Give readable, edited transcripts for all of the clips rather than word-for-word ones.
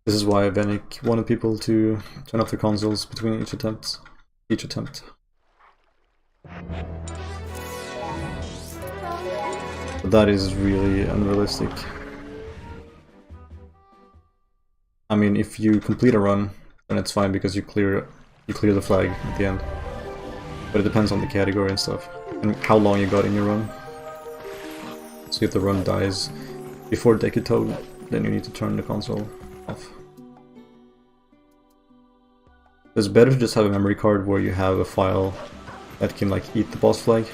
This is why Vanek wanted people to turn off their consoles between each attempt. But that is really unrealistic. I mean, if you complete a run, then it's fine because you clear the flag at the end. But it depends on the category and stuff, and how long you got in your run. So if the run dies before Decatone, then you need to turn the console off. It's better to just have a memory card where you have a file that can like eat the boss flag.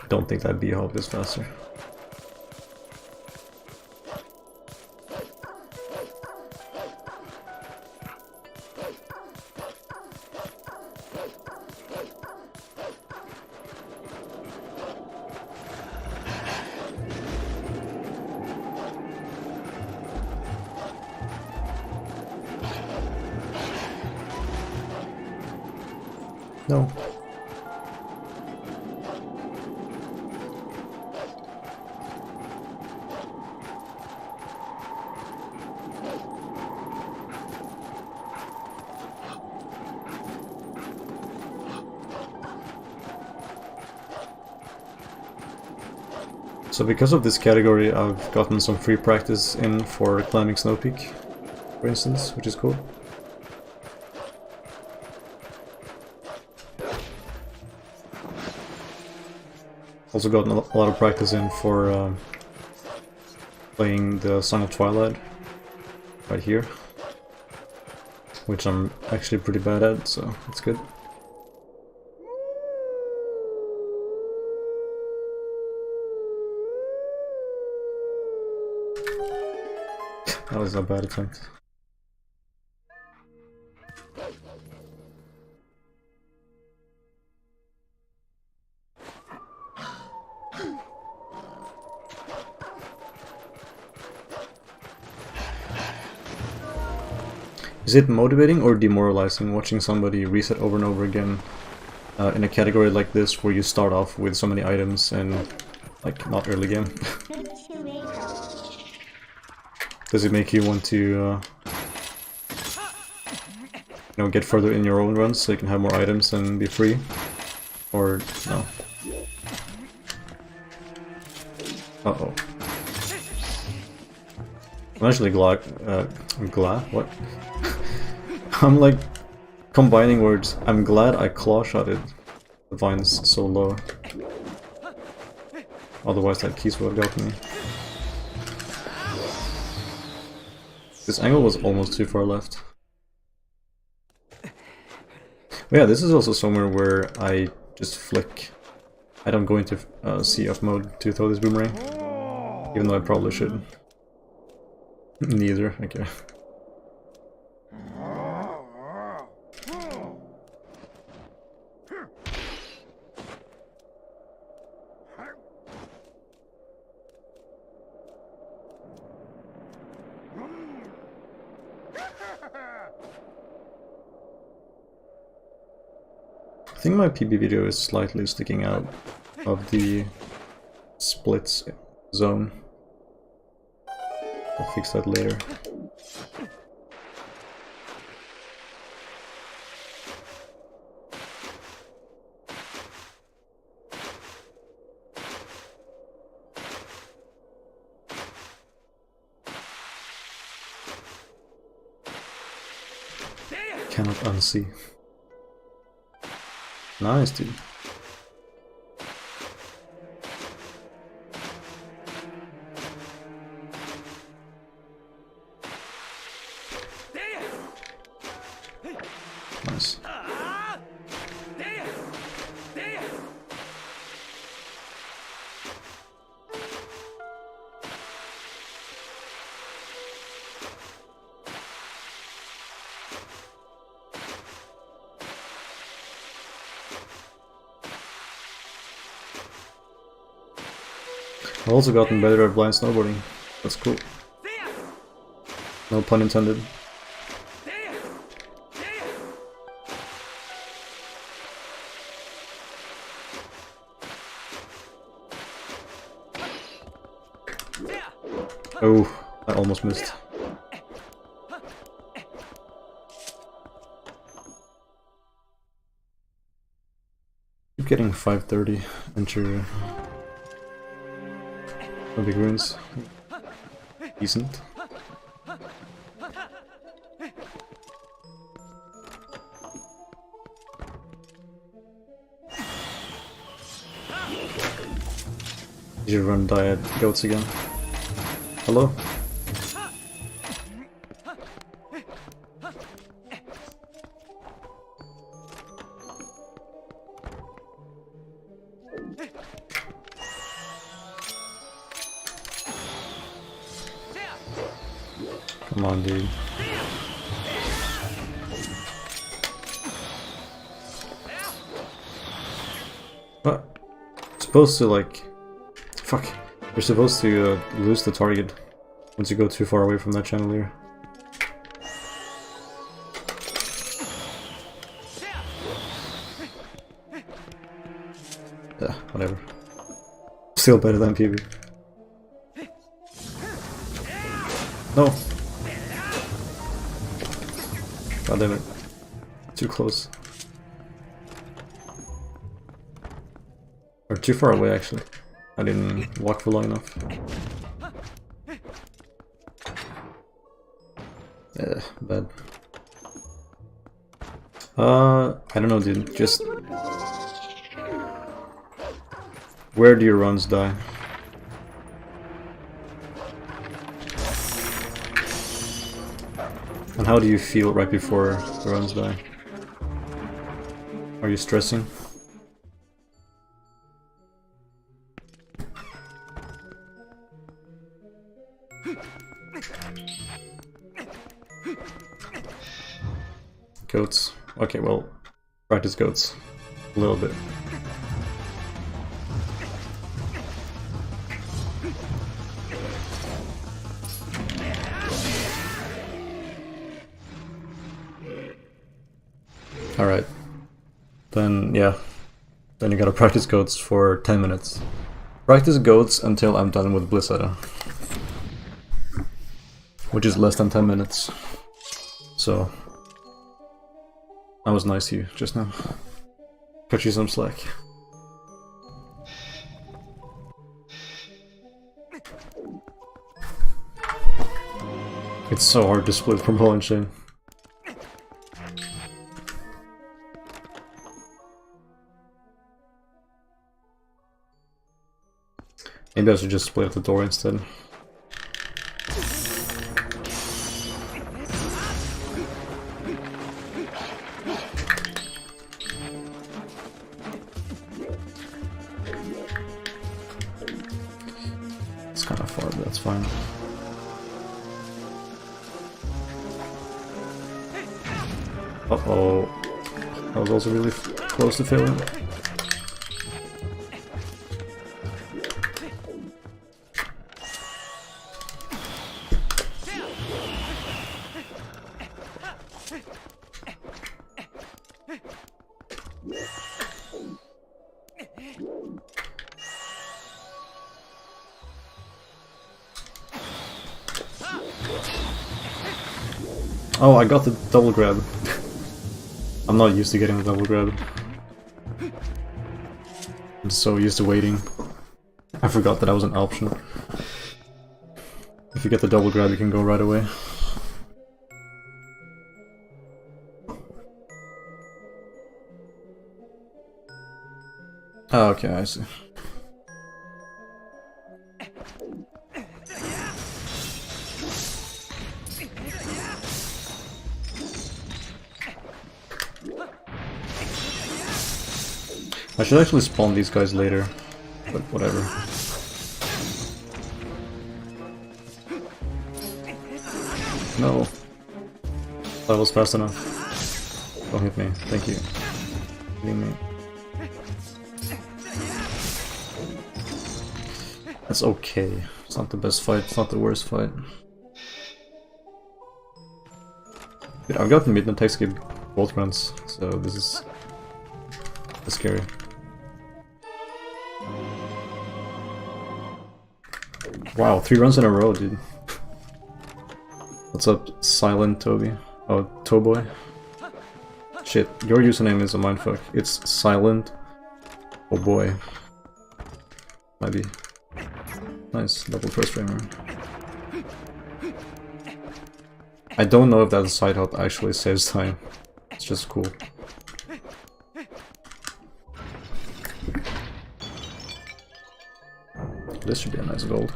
Don't think that B-hop is faster. No. So because of this category, I've gotten some free practice in for climbing Snow Peak, for instance, which is cool. Also gotten a lot of practice in for playing the Song of Twilight right here, which I'm actually pretty bad at, so it's good. That was a bad attempt. Is it motivating or demoralizing watching somebody reset over and over again in a category like this where you start off with so many items and like not early game? Does it make you want to you know, get further in your own runs so you can have more items and be free? Or no? Uh-oh. I'm actually glad, what? I'm like combining words. I'm glad I claw-shotted the vines so low. Otherwise that keys would have got me. This angle was almost too far left. But yeah, this is also somewhere where I just flick. I don't go into CF mode to throw this boomerang, even though I probably should. Neither, okay. I think my PB video is slightly sticking out of the splits zone. I'll fix that later. Cannot unsee. Nice, dude. Nice. I've also gotten better at blind snowboarding. That's cool. No pun intended. Oh, I almost missed. Keep getting 530 into no big ruins. Decent. Did you run die at goats again? Hello? Come on, dude. What? Supposed to, like... Fuck. You're supposed to lose the target once you go too far away from that chandelier. Yeah, whatever. Still better than PB. No! God damn it. Too close. Or too far away, actually. I didn't walk for long enough. Yeah, bad. I don't know, dude. Just... Where do your runs die? And how do you feel right before the runs die? Are you stressing? Goats. Okay, well, practice goats. A little bit. Alright. Then, yeah. Then you gotta practice goats for 10 minutes. Practice goats until I'm done with Blizzard. Which is less than 10 minutes. So... That was nice of you just now. Cut you some slack. It's so hard to split from Hall and Chain. Maybe I should just split at the door instead. It's kind of far, but that's fine. Uh-oh. That was also really close to failing. Oh, I got the double grab. I'm not used to getting the double grab. I'm so used to waiting. I forgot that was an option. If you get the double grab, you can go right away. Oh, okay, I see. I should actually spawn these guys later, but whatever. No. That was fast enough. Don't hit me. Thank you. Hitting me. That's okay. It's not the best fight, it's not the worst fight. Dude, I've gotten Midnight Tech skip both runs, so this is scary. Wow, 3 runs in a row, dude. What's up, Silent Toby? Oh, Toboy? Shit, your username is a mindfuck. It's Silent. Oh boy. Might be. Nice, double first framer. I don't know if that side hop actually saves time. It's just cool. This should be a nice gold.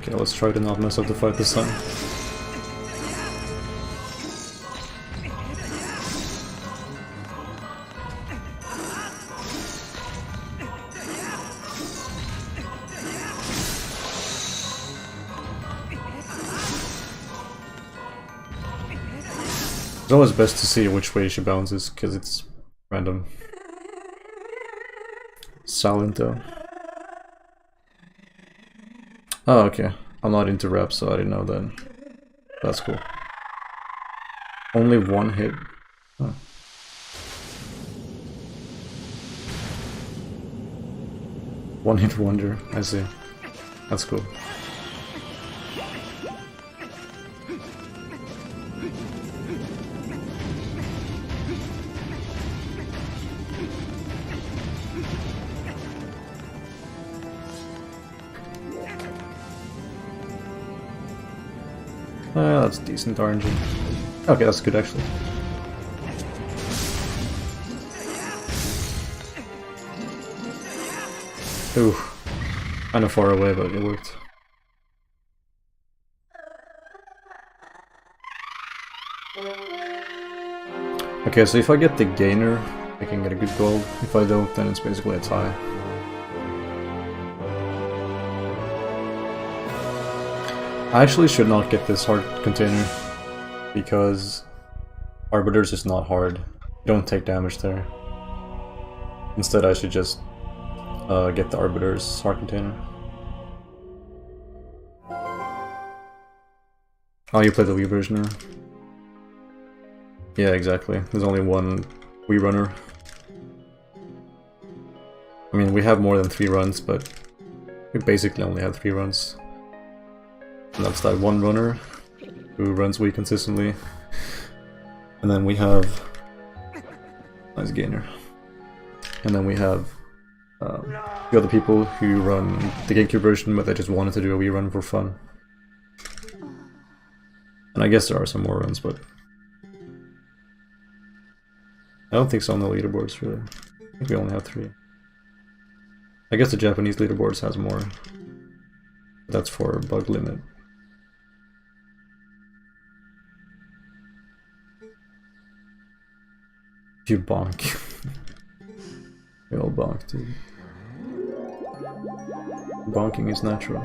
Okay, let's try to not mess up the fight this time. It's always best to see which way she bounces, because it's random. Silent though. Oh, okay. I'm not into rap, so I didn't know that. That's cool. Only one hit. Huh. One hit wonder, I see. That's cool. That's decent RNG. Okay, that's good actually. Ooh, kind of far away, but it worked. Okay, so if I get the gainer, I can get a good gold. If I don't, then it's basically a tie. I actually should not get this hard container, because Arbiters is not hard. You don't take damage there. Instead I should just get the Arbiters hard container. Oh, you play the Wii version now? Yeah, exactly. There's only one Wii runner. I mean, we have more than 3 runs, but we basically only have 3 runs. And that's that one runner who runs Wii consistently. And then we have... nice gainer. And then we have the other people who run the GameCube version, but they just wanted to do a Wii run for fun. And I guess there are some more runs, but... I don't think so on the leaderboards, really. I think we only have 3. I guess the Japanese leaderboards has more. That's for bug limit. You bonk. We all bonk, dude. Bonking is natural.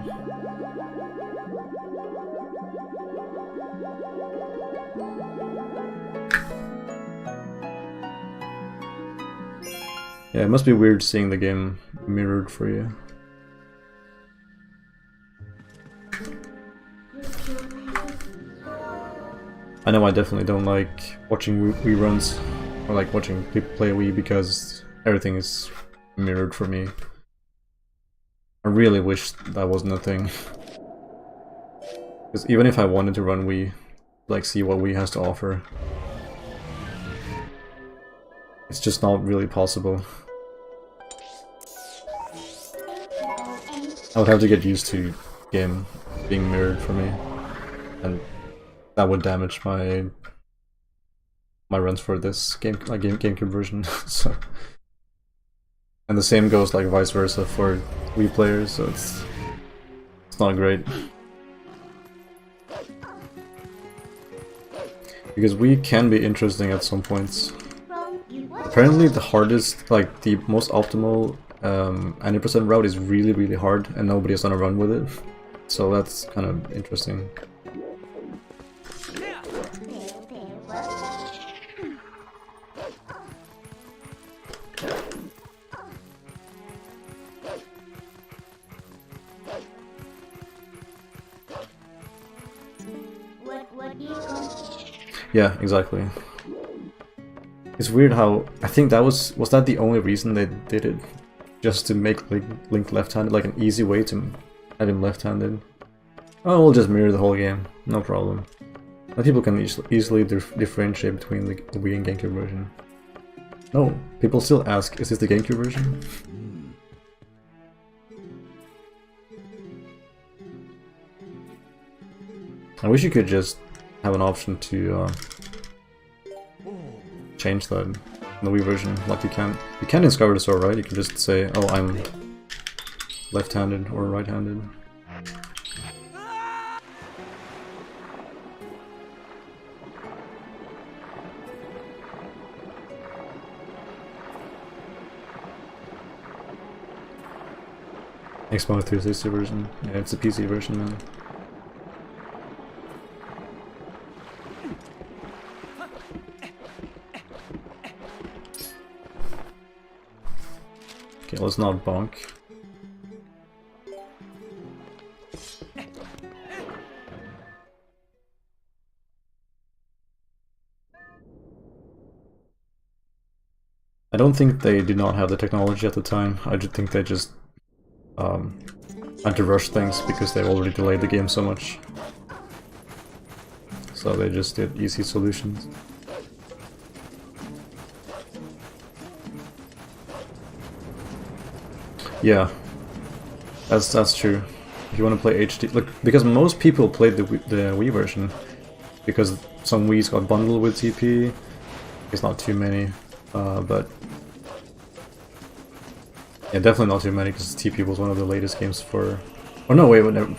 Yeah, it must be weird seeing the game mirrored for you. I know I definitely don't like watching reruns, or like watching people play Wii, because everything is mirrored for me. I really wish that wasn't a thing. Because even if I wanted to run Wii, like see what Wii has to offer, it's just not really possible. I would have to get used to game being mirrored for me, and that would damage my runs for this GameCube version. So, and the same goes like vice versa for Wii players, so it's not great. Because Wii can be interesting at some points. Apparently the hardest, like the most optimal 90% route is really hard, and nobody has done a run with it. So that's kind of interesting. Yeah, exactly. It's weird how I think that was that the only reason they did it, just to make Link left-handed, like an easy way to have him left-handed. Oh, we'll just mirror the whole game, no problem. Now people can easily differentiate between the Wii and GameCube version. No, people still ask, is this the GameCube version? I wish you could just have an option to change that in the Wii version, like you can in Skyward Sword, right? You can just say, oh, I'm left-handed or right-handed. Xbox 360 version. Yeah, it's a PC version, man. Okay, let's not bonk. I don't think they did not have the technology at the time. I just think they just had to rush things because they've already delayed the game so much. So they just did easy solutions. Yeah, that's true. If you want to play HD, look, because most people played the Wii version, because some Wii's got bundled with TP. It's not too many, but yeah, definitely not too many, because TP was one of the latest games for. Oh no, wait, no, I'm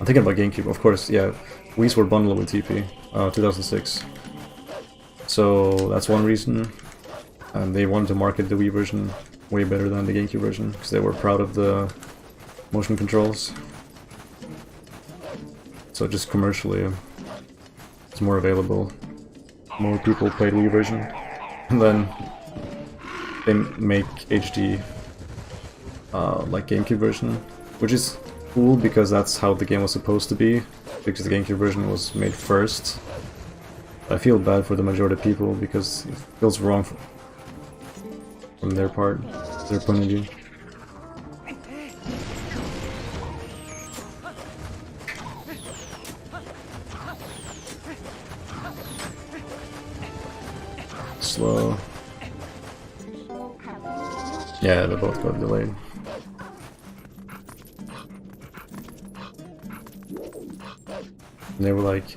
thinking about GameCube. Of course, yeah, Wii's were bundled with TP, 2006. So that's one reason, and they wanted to market the Wii version way better than the GameCube version, because they were proud of the motion controls. So just commercially, it's more available. More people played Wii version, and then they make HD like GameCube version, which is cool because that's how the game was supposed to be, because the GameCube version was made first. I feel bad for the majority of people because it feels wrong from their part, their point of view. Slow. Yeah, they both got delayed. And they were like,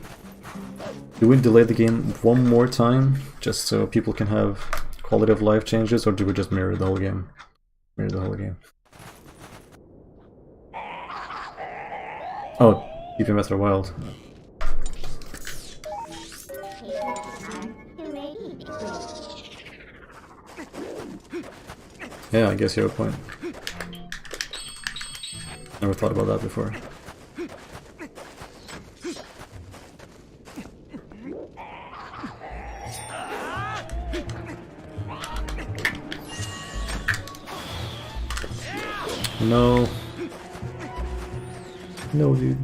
do we delay the game one more time just so people can have quality of life changes, or do we just mirror the whole game? Mirror the whole game. Oh, TP Master Wild. Yeah, I guess you have a point. Never thought about that before. No. No, dude.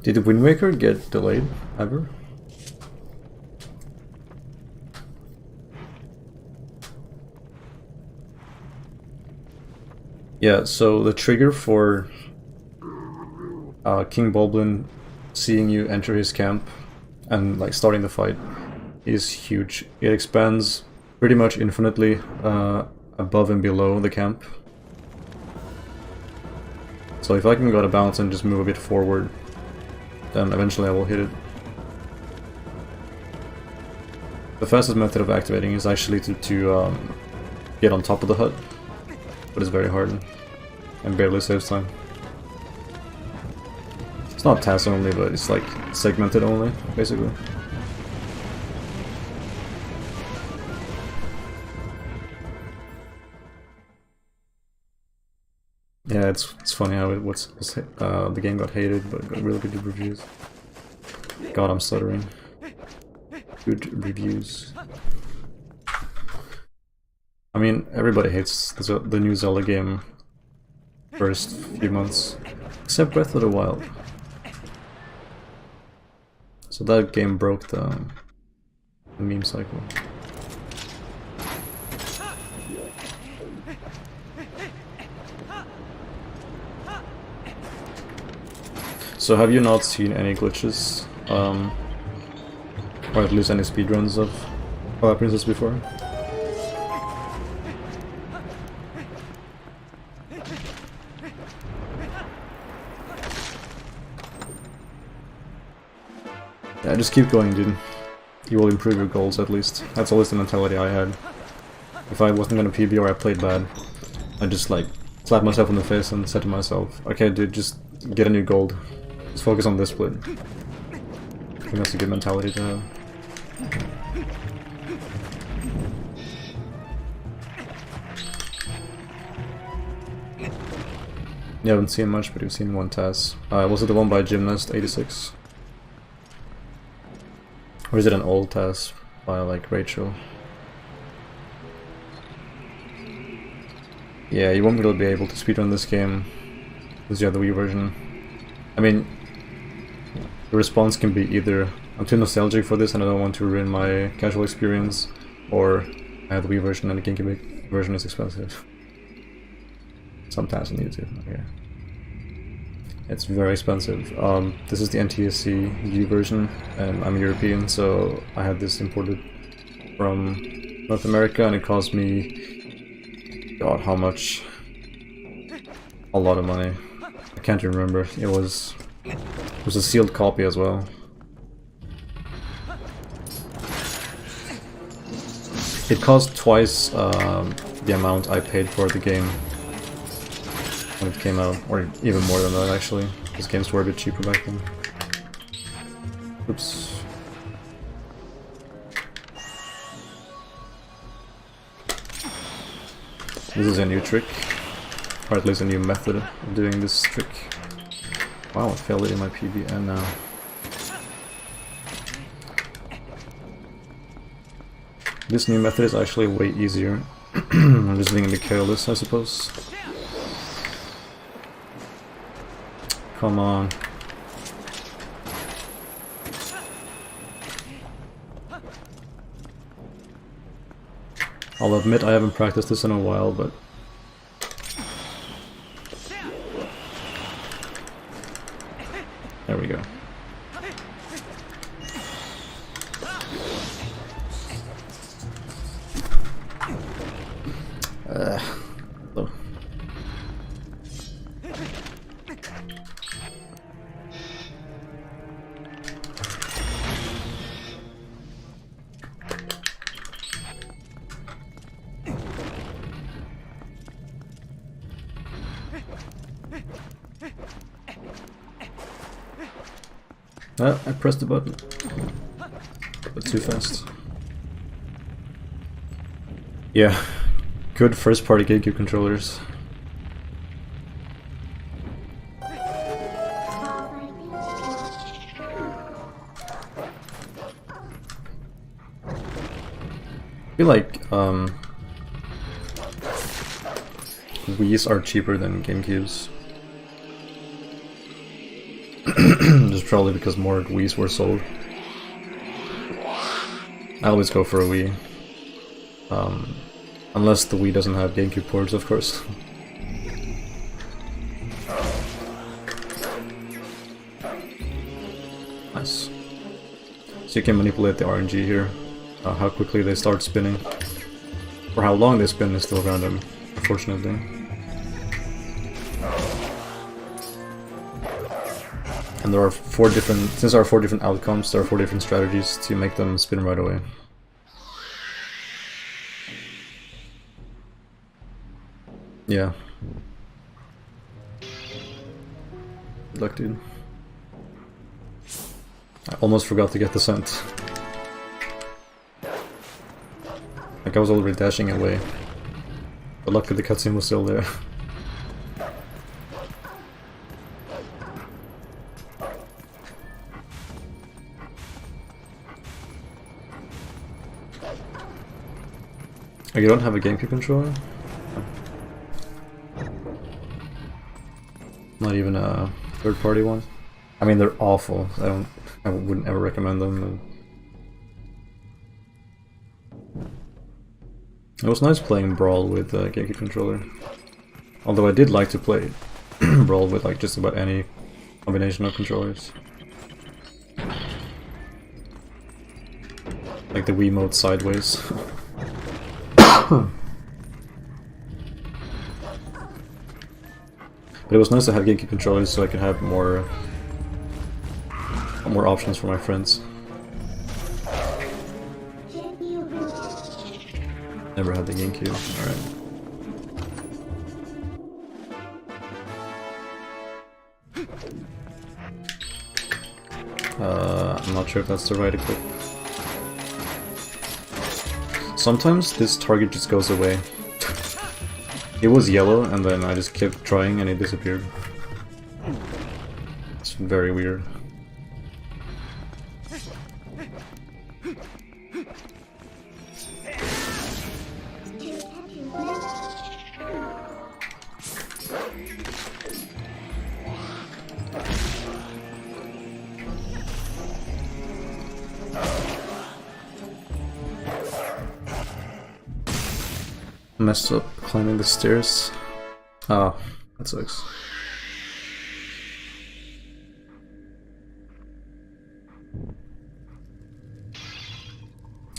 Did the Wind Waker get delayed ever? Yeah, so the trigger for King Bulblin seeing you enter his camp and like starting the fight is huge. It expands pretty much infinitely above and below the camp. So if I can go to bounce and just move a bit forward, then eventually I will hit it. The fastest method of activating is actually to get on top of the hut, but it's very hard and barely saves time. It's not task only, but it's like segmented only, basically. Yeah, it's funny how the game got hated, but got really good reviews. God, I'm stuttering. Good reviews. I mean, everybody hates the new Zelda game first few months, except Breath of the Wild. So that game broke the meme cycle. So have you not seen any glitches, or at least any speedruns of Twilight Princess before? Yeah, just keep going, dude. You will improve your goals at least. That's always the mentality I had. If I wasn't gonna PB or I played bad, I just like slapped myself in the face and said to myself, okay dude, just get a new gold. Just focus on this split. I think that's a good mentality to have. You haven't seen much, but you've seen one task. Was it the one by Gymnast 86? Or is it an old task by like Rachel? Yeah, you won't really be able to speedrun this game because you have the Wii version. I mean, the response can be either I'm too nostalgic for this and I don't want to ruin my casual experience, or I have the Wii version and the GameCube version is expensive. Sometimes on YouTube, okay. It's very expensive. This is the NTSC U version, and I'm European, so I had this imported from North America, and it cost me, God, how much? A lot of money. I can't even remember. It was a sealed copy as well. It cost twice the amount I paid for the game when it came out, or even more than that actually, because games were a bit cheaper back then. Oops. This is a new trick, or at least a new method of doing this trick. Wow, I failed it in my PB and now. This new method is actually way easier. I'm just being a bit careless, I suppose. Come on. I'll admit I haven't practiced this in a while, but there we go. Oh. I pressed the button, but too fast. Yeah, good first-party GameCube controllers. I feel like Wii's are cheaper than GameCubes. Just probably because more Wii's were sold. I always go for a Wii. Unless the Wii doesn't have GameCube ports, of course. Nice. So you can manipulate the RNG here. How quickly they start spinning. Or how long they spin is still random, unfortunately. And there are since there are 4 different outcomes, there are 4 different strategies to make them spin right away. Yeah. Good luck, dude. I almost forgot to get the scent. Like I was already dashing away. But luckily the cutscene was still there. Oh, you don't have a GameCube controller? Not even a third-party one? I mean, they're awful. I wouldn't ever recommend them. It was nice playing Brawl with a GameCube controller. Although I did like to play Brawl with like just about any combination of controllers. Like the Wiimote sideways. But it was nice to have GameCube controllers so I could have more options for my friends. Never had the GameCube, alright. I'm not sure if that's the right equip. Sometimes this target just goes away. It was yellow and then I just kept trying and it disappeared. It's very weird. Messed up climbing the stairs. Ah, that sucks.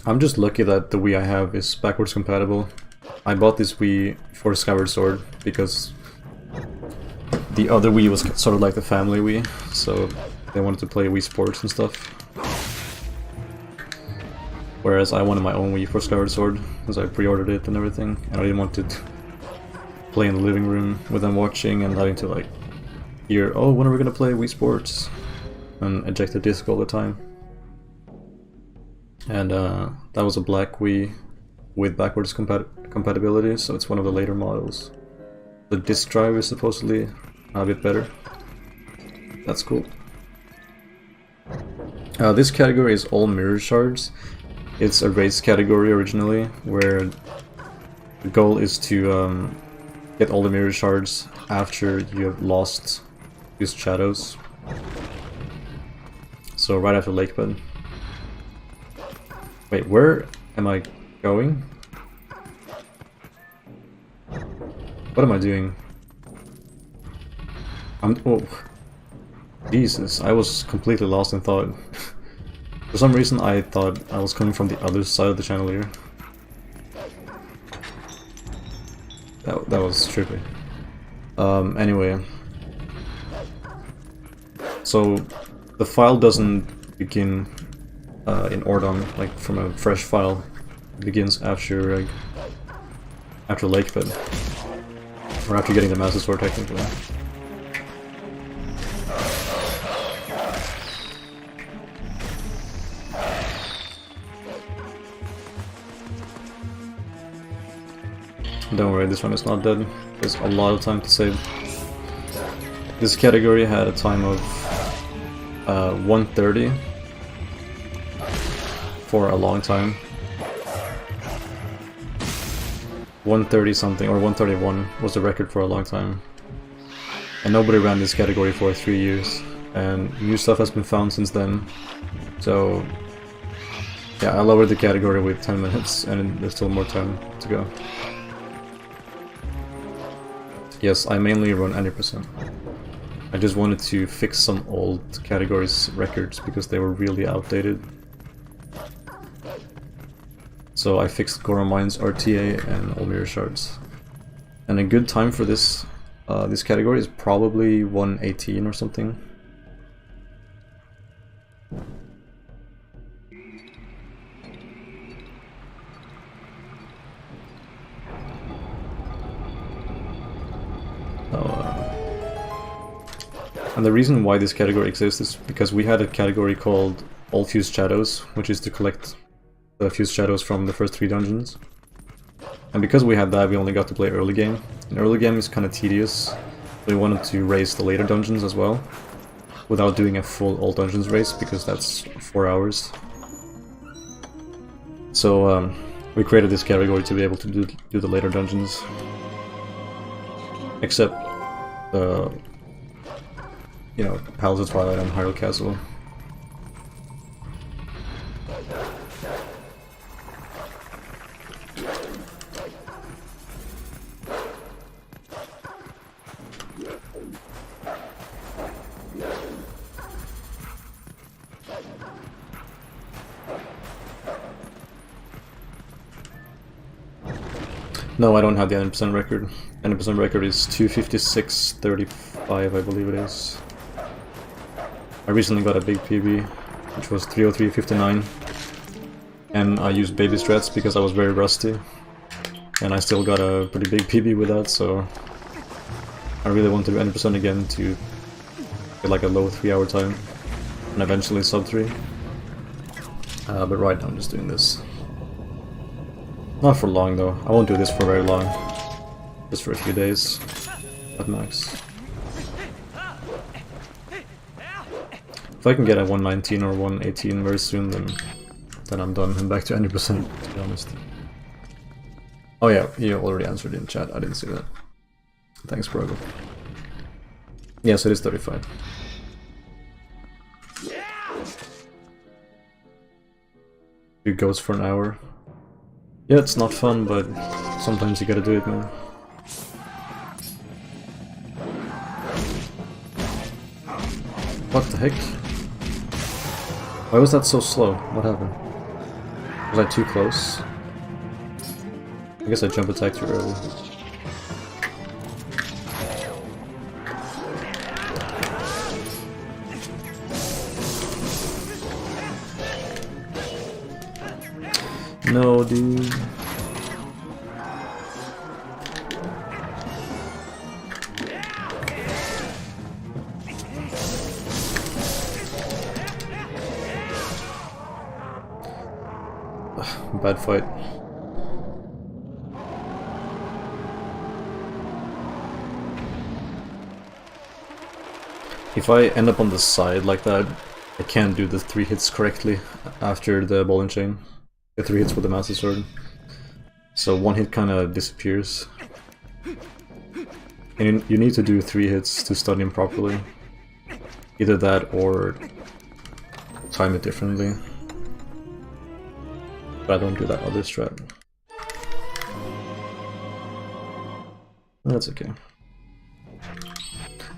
I'm just lucky that the Wii I have is backwards compatible. I bought this Wii for Skyward Sword because the other Wii was sort of like the family Wii, so they wanted to play Wii Sports and stuff. Whereas I wanted my own Wii for Skyward Sword, because I pre-ordered it and everything, and I didn't want to play in the living room with them watching and having to like hear, oh, when are we gonna play Wii Sports? And eject the disc all the time. And that was a black Wii with backwards compatibility, so it's one of the later models. The disc drive is supposedly a bit better. That's cool. This category is all mirror shards. It's a race category originally, where the goal is to get all the mirror shards after you have lost these shadows. So right after Lakebed. Wait, where am I going? What am I doing? Oh, Jesus, I was completely lost in thought. For some reason I thought I was coming from the other side of the chandelier. That was trippy. Anyway. So, the file doesn't begin in Ordon, like from a fresh file. It begins after Lakebed. Or after getting the Master Sword, technically. Don't worry, this one is not dead. There's a lot of time to save. This category had a time of 1:30 for a long time. 1:30 something, or 1:31 was the record for a long time. And nobody ran this category for 3 years. And new stuff has been found since then. So, yeah, I lowered the category with 10 minutes, and there's still more time to go. Yes, I mainly run 90%. I just wanted to fix some old categories records because they were really outdated. So I fixed Goron Mines, RTA, and all mirror shards. And a good time for this category is probably 1:18 or something. And the reason why this category exists is because we had a category called All Fused Shadows, which is to collect the fused shadows from the first 3 dungeons. And because we had that, we only got to play early game. And early game is kind of tedious. We wanted to race the later dungeons as well, without doing a full all dungeons race, because that's 4 hours. So we created this category to be able to do the later dungeons. Except the, you know, Palace of Twilight and Hyrule Castle. No, I don't have the 90% record. 90% record is 256.35, I believe it is. I recently got a big PB, which was 303.59. And I used baby strats because I was very rusty. And I still got a pretty big PB with that, so I really want to do 90% again to get like a low 3-hour time. And eventually sub 3. But right now I'm just doing this. Not for long though, I won't do this for very long. Just for a few days, at max. If I can get a 119 or 118 very soon, then I'm done. I'm back to 90%, to be honest. Oh yeah, you already answered in chat, I didn't see that. Thanks, Brogo. Yes, it is 35. It goes for an hour. Yeah, it's not fun, but sometimes you gotta do it, man. What the heck? Why was that so slow? What happened? Was I too close? I guess I jump attacked too early. No, dude. Ugh, bad fight. If I end up on the side like that, I can't do the 3 hits correctly after the ball and chain. The 3 hits with the Master Sword. So 1 hit kinda disappears. And you need to do 3 hits to stun him properly. Either that or time it differently. But I don't do that other strat. That's okay.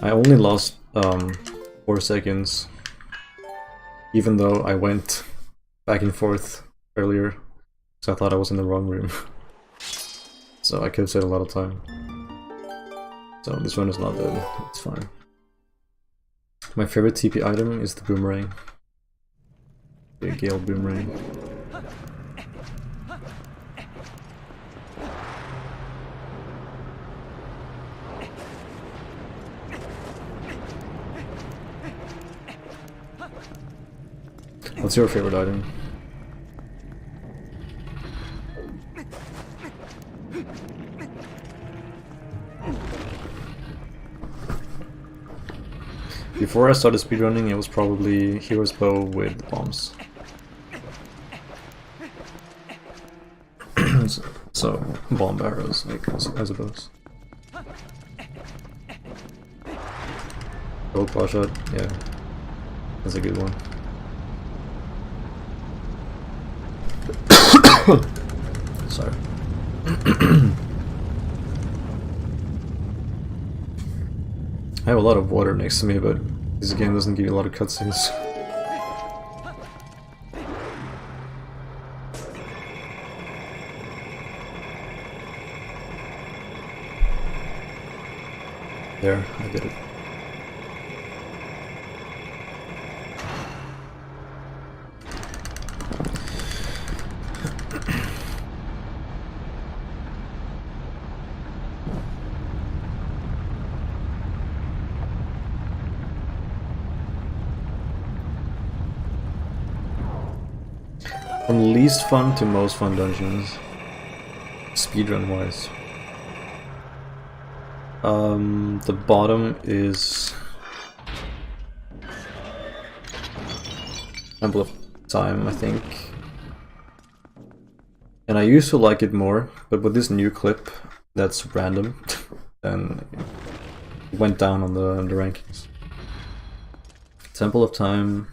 I only lost 4 seconds, even though I went back and forth earlier, so I thought I was in the wrong room. So I could have saved a lot of time. So this one is not dead, it's fine. My favorite TP item is the boomerang. The Gale boomerang. What's your favorite item? Before I started speedrunning, it was probably Hero's Bow with bombs. So, bomb arrows, I suppose. Gold claw shot, yeah. That's a good one. Sorry. I have a lot of water next to me, but this game doesn't give you a lot of cutscenes. There, I did it. from least fun to most fun dungeons, speedrun wise. The bottom is Temple of Time, I think. And I used to like it more, but with this new clip that's random, then it went down on the rankings. Temple of Time.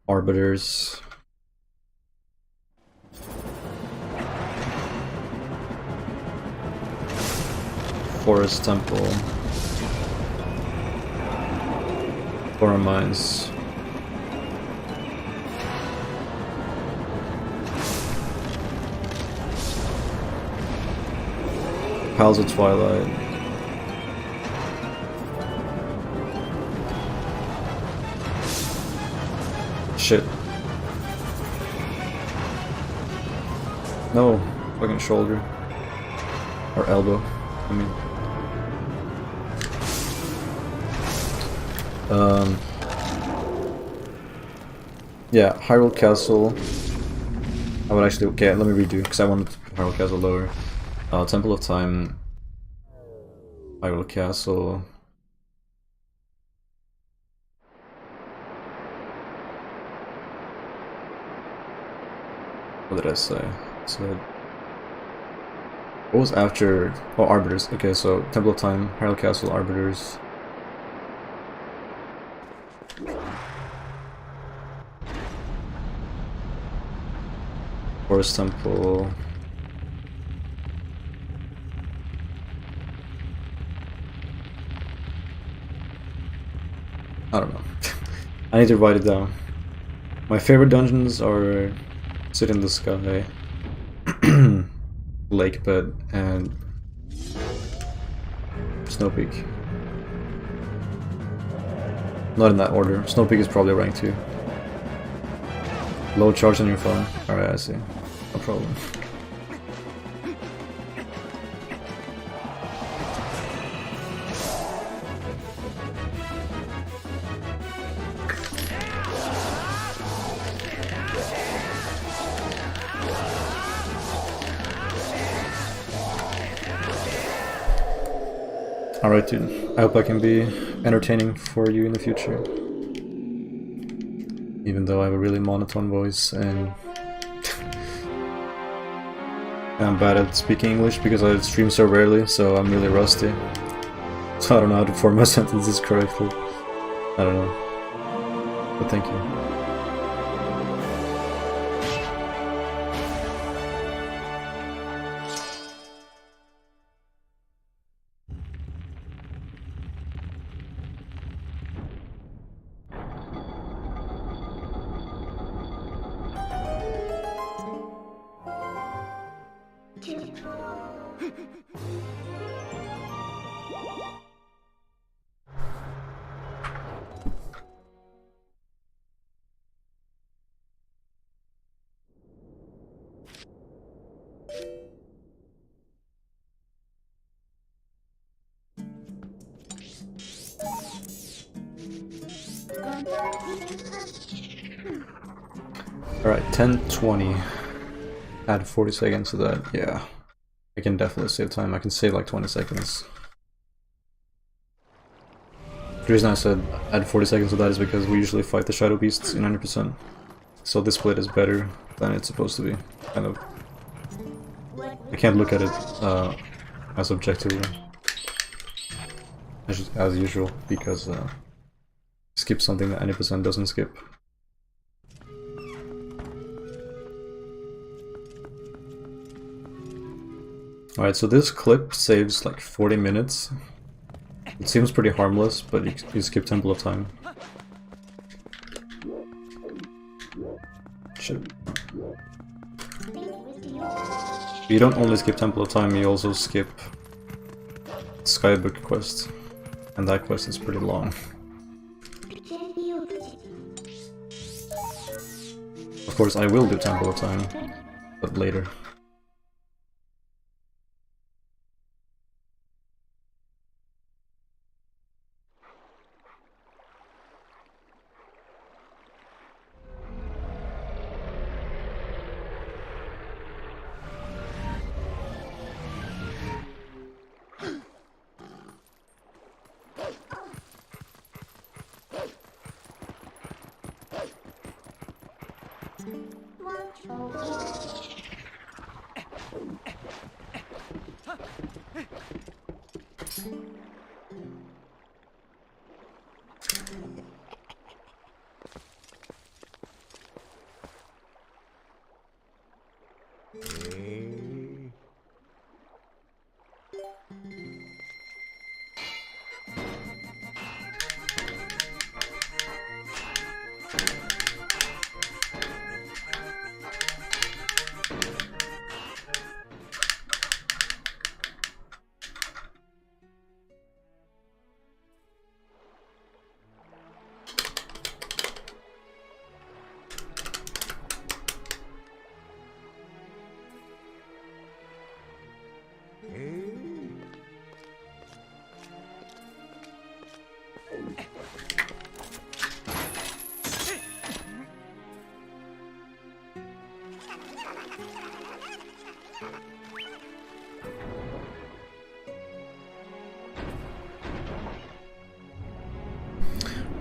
Arbiters. Forest Temple. Forum Mines. Pals of Twilight. Shit. No, fucking shoulder. Or elbow, I mean. Yeah, Hyrule Castle. I would actually, okay, let me redo, because I wanted Hyrule Castle lower. Temple of Time. Hyrule Castle. What did I say? So, what was after? Oh, Arbiters. Okay, so Temple of Time, Hyrule Castle, Arbiters. Forest Temple. I don't know. I need to write it down. My favorite dungeons are Sit in the Sky, Lake Bed, and Snow Peak. Not in that order. Snow Peak is probably rank 2. Low charge on your phone. Alright, I see. No problem. Alright dude, I hope I can be entertaining for you in the future. Even though I have a really monotone voice and I'm bad at speaking English because I stream so rarely, so I'm really rusty. So I don't know how to form my sentences correctly. I don't know. But thank you. Alright, 10:20. Add 40 seconds to that. Yeah. I can definitely save time. I can save like 20 seconds. The reason I said add 40 seconds to that is because we usually fight the Shadow Beasts in 100%. So this split is better than it's supposed to be. Kind of. I can't look at it as objectively as usual because skip something that 90% doesn't skip. Alright, so this clip saves like 40 minutes. It seems pretty harmless, but you skip Temple of Time. Shit. You don't only skip Temple of Time, you also skip Skybook quest. And that quest is pretty long. Of course, I will do Temple of Time, but later.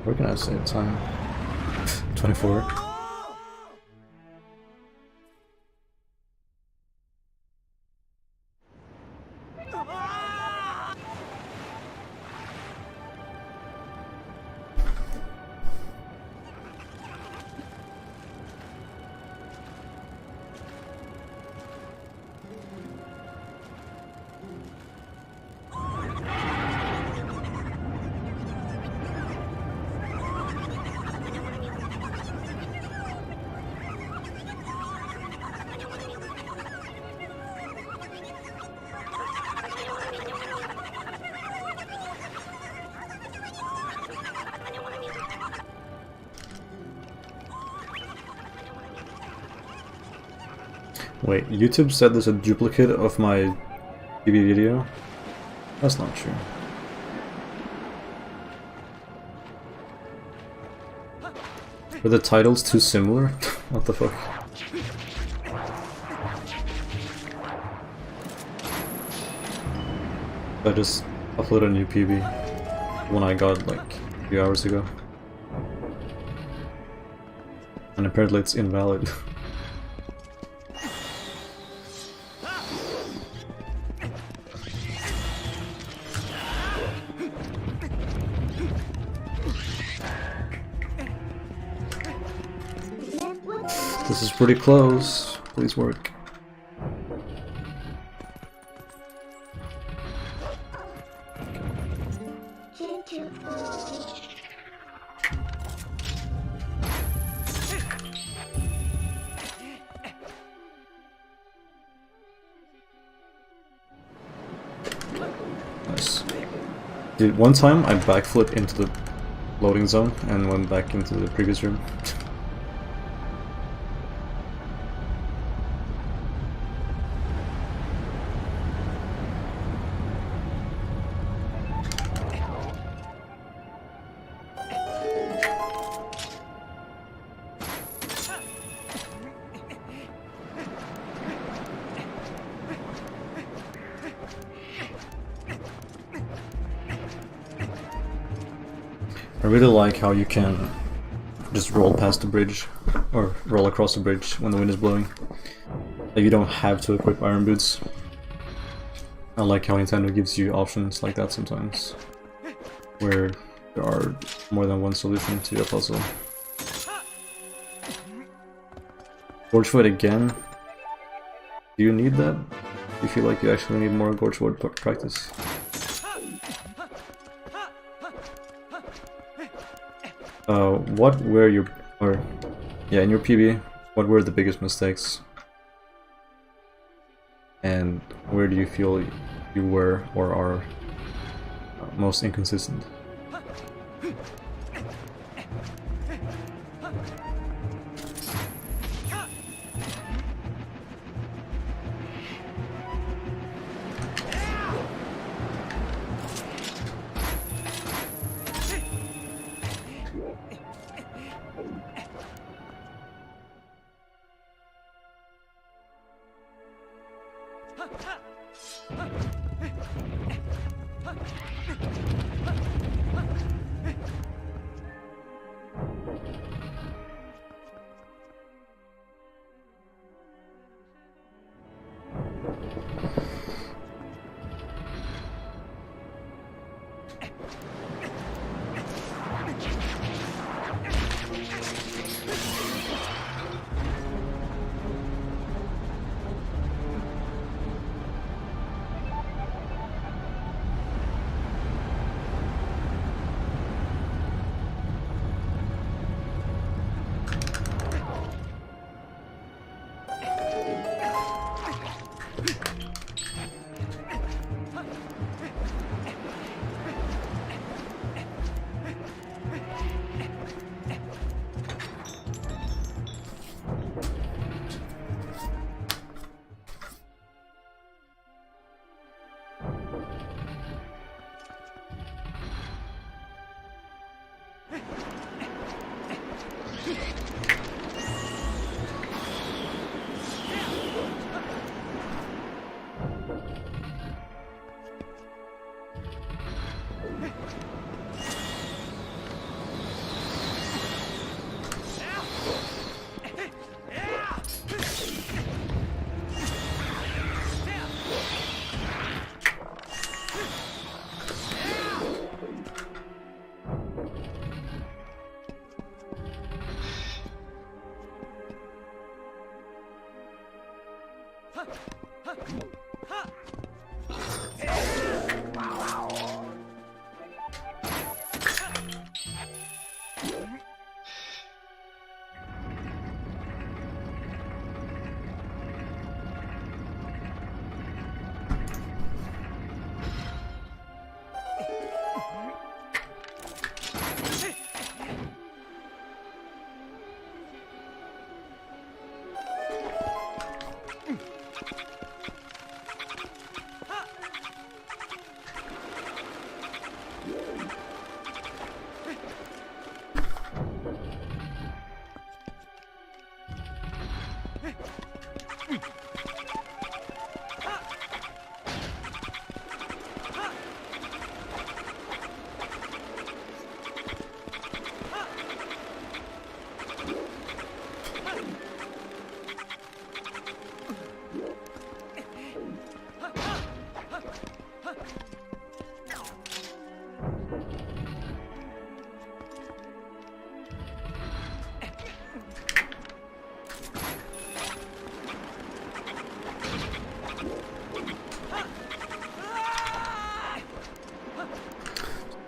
Where can I save time? 24. Wait, YouTube said there's a duplicate of my PB video? That's not true. Are the titles too similar? What the fuck? I just uploaded a new PB. One I got like a few hours ago. And apparently it's invalid. This is pretty close. Please work. Nice. Dude, one time I backflipped into the loading zone and went back into the previous room. I really like how you can just roll past the bridge, or roll across the bridge when the wind is blowing. Like, you don't have to equip iron boots. I like how Nintendo gives you options like that sometimes, where there are more than one solution to a puzzle. Gorge Void again? Do you need that? Do you feel like you actually need more Gorge Void practice? What were your, in your PB, what were the biggest mistakes? And where do you feel you were or are most inconsistent?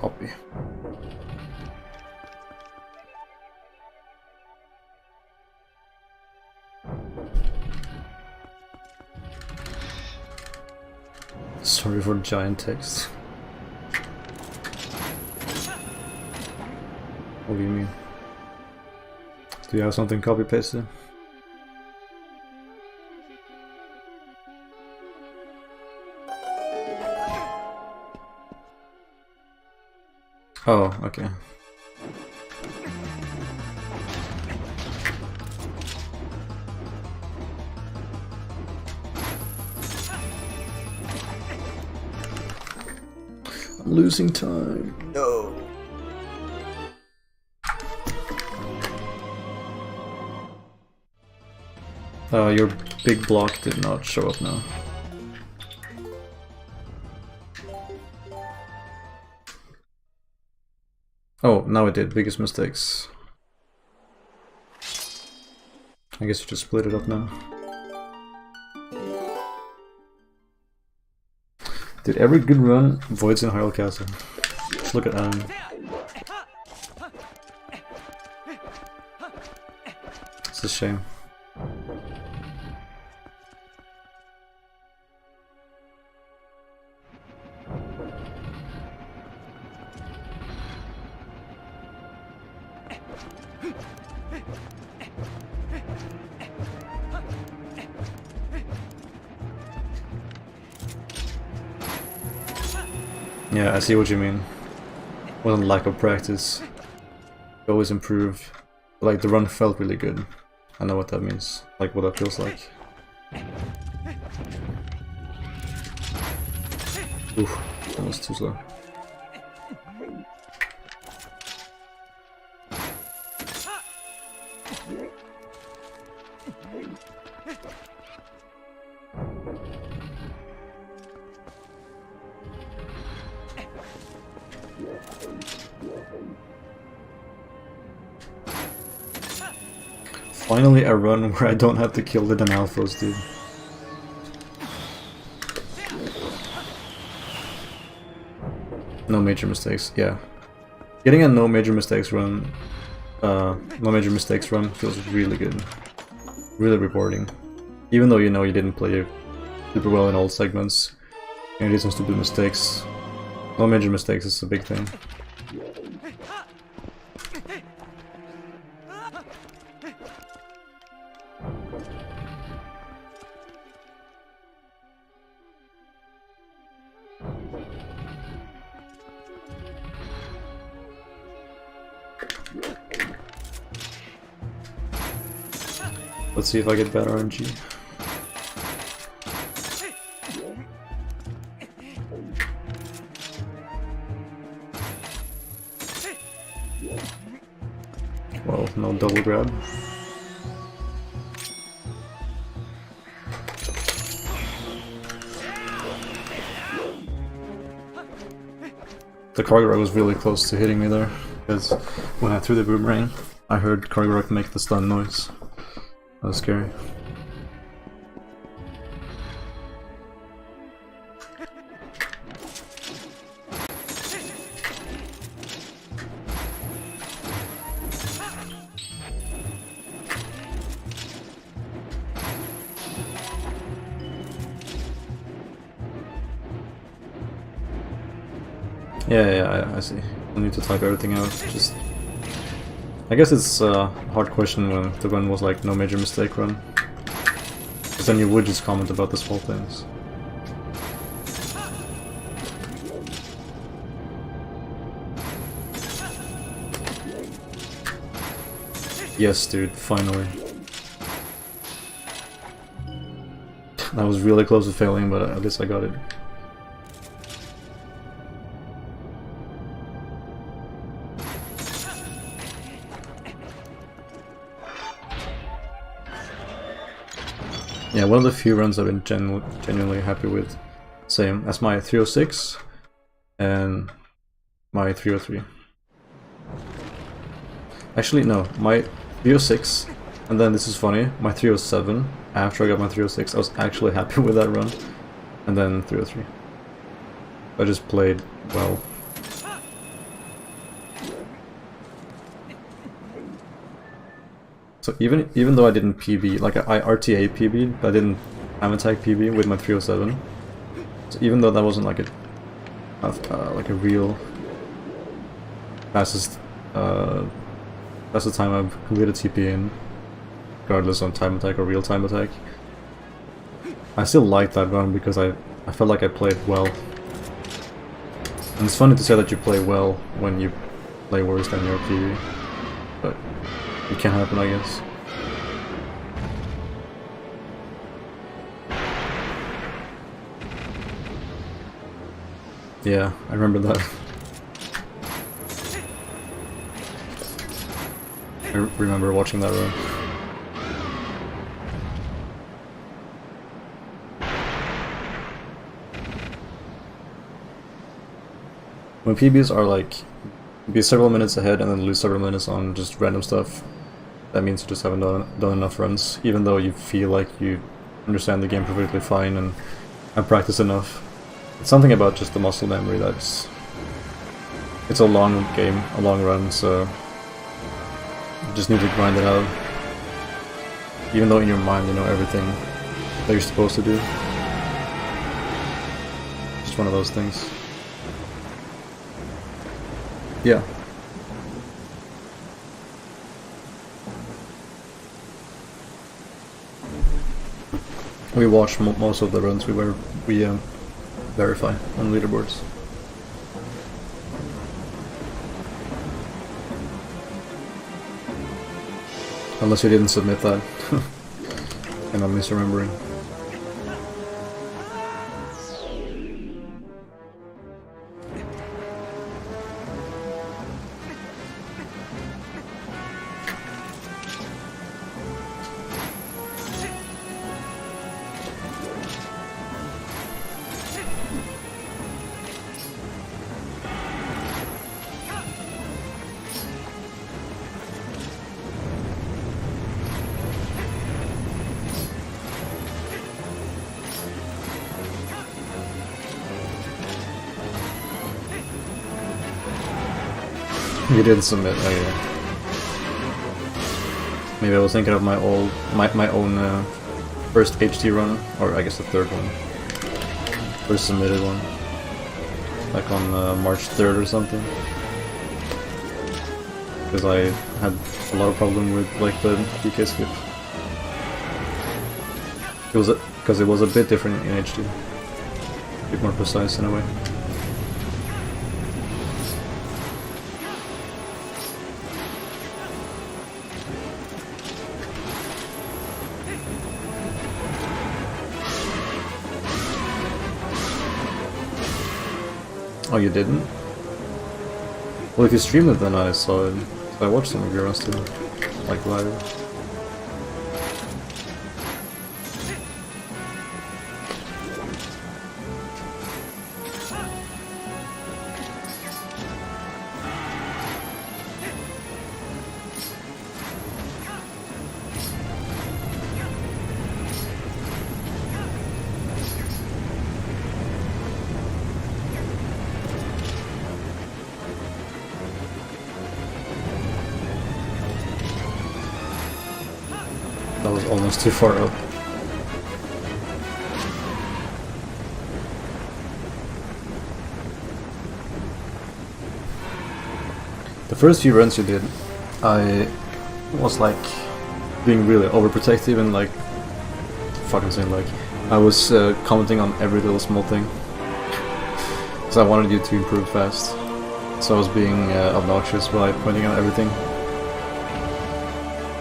Copy. Sorry for giant text. What do you mean? Do you have something copy pasted? Oh, okay. I'm losing time. No. Your big block did not show up now. Oh, now it did. Biggest mistakes. I guess you just split it up now. Dude, every good run voids in Hyrule Castle. Just look at Adam. It's a shame. Yeah, I see what you mean. Wasn't lack of practice. You always improve. Like, the run felt really good. I know what that means. Like, what that feels like. Oof, that was too slow. Finally a run where I don't have to kill the Denalphos, dude. No major mistakes, yeah. Getting a no major mistakes run feels really good. Really rewarding. Even though you know you didn't play super well in all segments, and you did some stupid mistakes. No major mistakes is a big thing. Let's see if I get better RNG. Well, no double grab. The Kargarok was really close to hitting me there, because when I threw the boomerang, I heard Kargarok make the stun noise. That was scary. Yeah, I see. I need to type everything out. Just, I guess it's a hard question when the run was like no major mistake run, because then you would just comment about the small things. Yes, dude, finally. I was really close to failing, but at least I got it. Yeah, one of the few runs I've been genuinely happy with. Same as my 306 and my 303. Actually, no, my 306, and then this is funny, my 307, after I got my 306, I was actually happy with that run, and then 303. I just played well. So even though I didn't PB, like I RTA PB'd, but I didn't time attack PB with my 307. So even though that wasn't like a real fastest time I've completed TP in, regardless of time attack or real time attack, I still liked that run because I felt like I played well. And it's funny to say that you play well when you play worse than your PB, but it can happen, I guess. Yeah, I remember that. I remember watching that run. When PBs are like, be several minutes ahead and then lose several minutes on just random stuff, that means you just haven't done enough runs, even though you feel like you understand the game perfectly fine and have practiced enough. It's something about just the muscle memory that's... It's a long game, a long run, so you just need to grind it out. Even though in your mind you know everything that you're supposed to do. Just one of those things. Yeah. We watched most of the runs we verify on leaderboards. Unless you didn't submit that. And I'm misremembering. You didn't submit, oh yeah. Maybe I was thinking of my own first HD run, or I guess the third one. First submitted one. Like on March 3rd or something. Because I had a lot of problem with like the DK skip. Because it was a bit different in HD. A bit more precise in a way. Oh, you didn't? Well, if you streamed it, then I saw it. So I watched some of your runs too, like live. That was almost too far up. The first few runs you did, I was like being really overprotective and like fucking saying like I was commenting on every little small thing because I wanted you to improve fast. So I was being obnoxious by pointing out everything.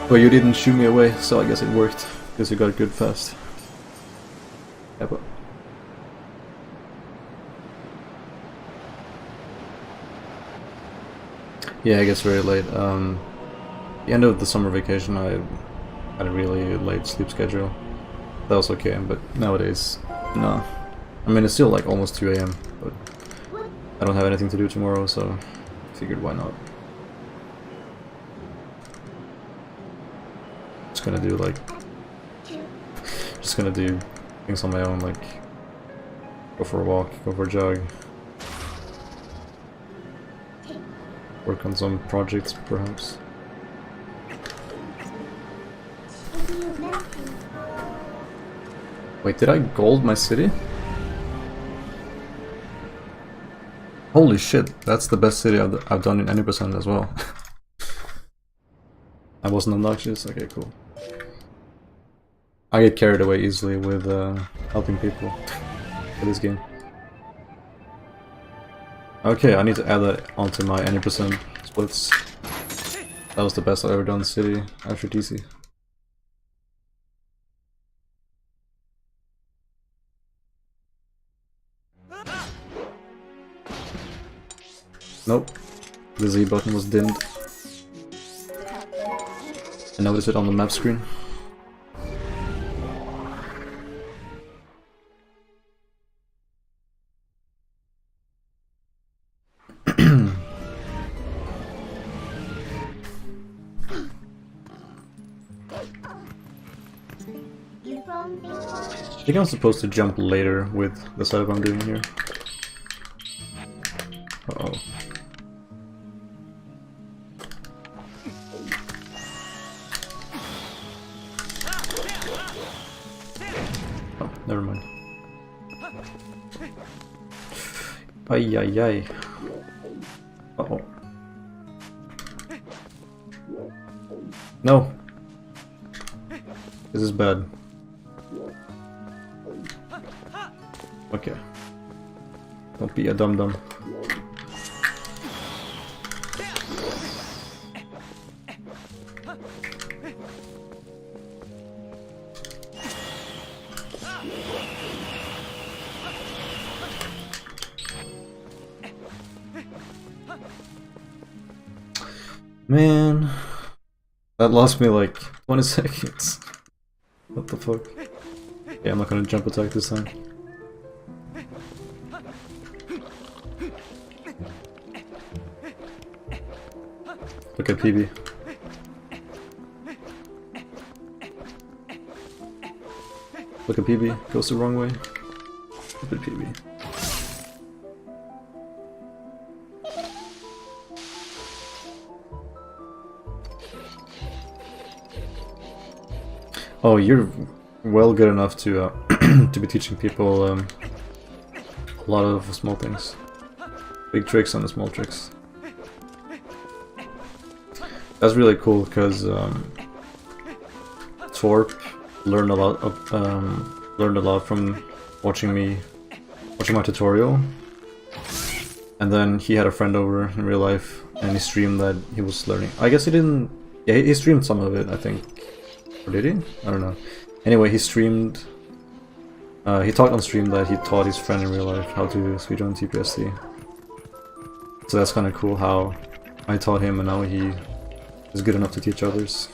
But you didn't shoo me away, so I guess it worked, because you got good fast. Kappa. Yeah, it gets very late. The end of the summer vacation, I had a really late sleep schedule. That was okay, but nowadays, no. I mean, it's still like almost 2 AM, but I don't have anything to do tomorrow, so I figured why not. Just gonna do like, things on my own, like go for a walk, go for a jog, work on some projects perhaps. Wait, did I gold my city? Holy shit, that's the best city I've done in any percent as well. I wasn't obnoxious? Okay, cool. I get carried away easily with helping people for this game. Okay, I need to add that onto my any percent splits. That was the best I've ever done city after DC. Nope, the Z button was dimmed. I noticed it on the map screen. I think I'm supposed to jump later with the setup I'm doing here. Uh-oh. Oh, never mind. Ay ay ay. Uh-oh. No! This is bad. Okay. Don't be a dum-dum. Man, that lost me like 20 seconds. What the fuck? Yeah, I'm not gonna jump attack this time. Look at PB. Look at PB, goes the wrong way. Look at PB. Oh, you're well good enough to to be teaching people a lot of small things. Big tricks and the small tricks. That's really cool because Torp learned a lot from watching my tutorial, and then he had a friend over in real life and he streamed that he was learning. I guess he didn't. Yeah, he streamed some of it, I think. Or did he? I don't know. Anyway, he streamed. He talked on stream that he taught his friend in real life how to speedrun TPST. So that's kind of cool how I taught him and now he is good enough to teach others.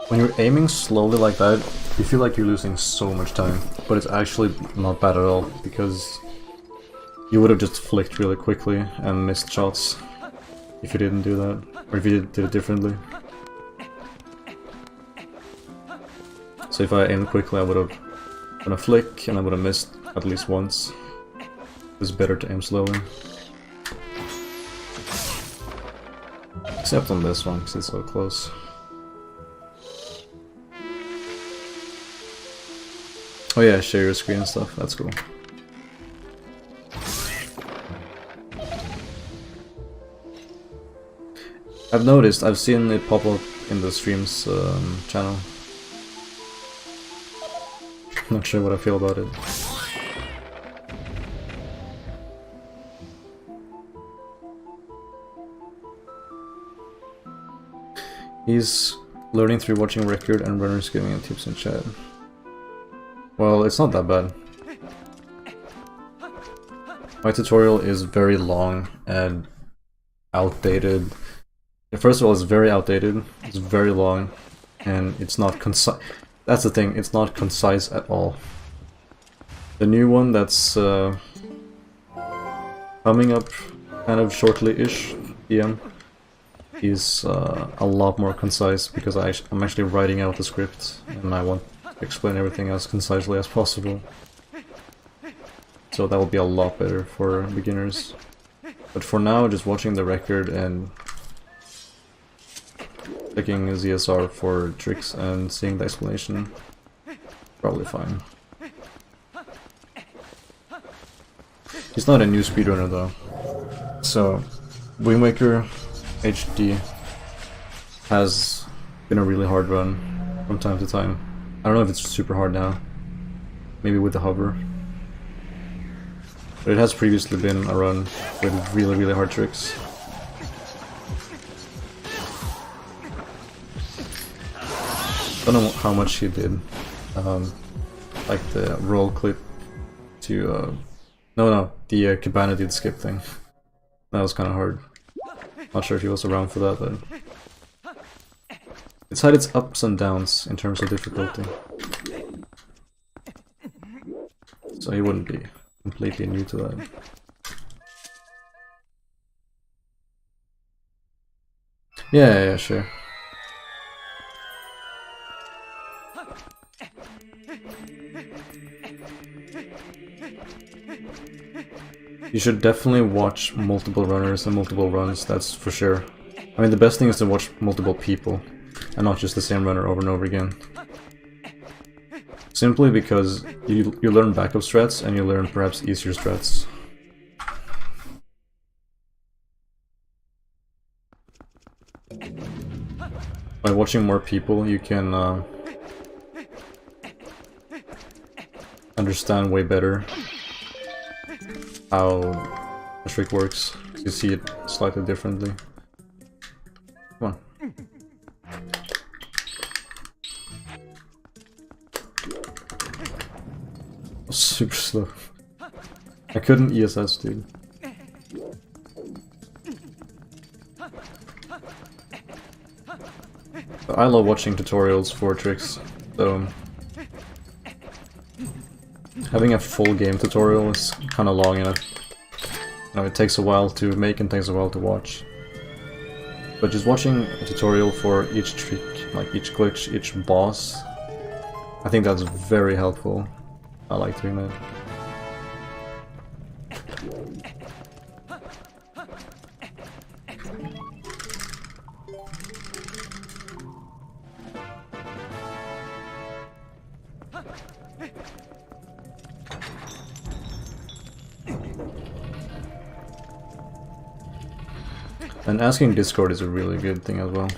When you're aiming slowly like that, you feel like you're losing so much time, but it's actually not bad at all, because you would have just flicked really quickly and missed shots if you didn't do that, or if you did it differently. So if I aimed quickly, I would have done a flick and I would have missed at least once. It's better to aim slowly. Except on this one, because it's so close. Oh yeah, share your screen and stuff, that's cool. I've noticed, I've seen it pop up in the streams channel. Not sure what I feel about it. He's learning through watching record and runners giving him tips in chat. Well, it's not that bad. My tutorial is very long and outdated. First of all, it's very outdated, it's very long, and it's not concise. That's the thing, it's not concise at all. The new one that's coming up kind of shortly-ish, PM, is a lot more concise because I'm actually writing out the script and I want to explain everything as concisely as possible. So that will be a lot better for beginners. But for now, just watching the record and checking ZSR for tricks and seeing the explanation, probably fine. He's not a new speedrunner though. So, Wind Waker HD has been a really hard run from time to time. I don't know if it's super hard now, maybe with the hover. But it has previously been a run with really hard tricks. I don't know how much he did, like the roll clip to, the Cabana did skip thing. That was kind of hard. Not sure if he was around for that, but it's had its ups and downs in terms of difficulty. So he wouldn't be completely new to that. Yeah, sure. You should definitely watch multiple runners and multiple runs, that's for sure. I mean, the best thing is to watch multiple people, and not just the same runner over and over again. Simply because you learn backup strats, and you learn perhaps easier strats. By watching more people, you can understand way better how the trick works. You see it slightly differently. Come on. Super slow. I couldn't ESS, dude. But I love watching tutorials for tricks, so having a full game tutorial is kind of long enough. You know, it takes a while to make and takes a while to watch. But just watching a tutorial for each trick, like each glitch, each boss, I think that's very helpful. I like doing that. And asking Discord is a really good thing as well.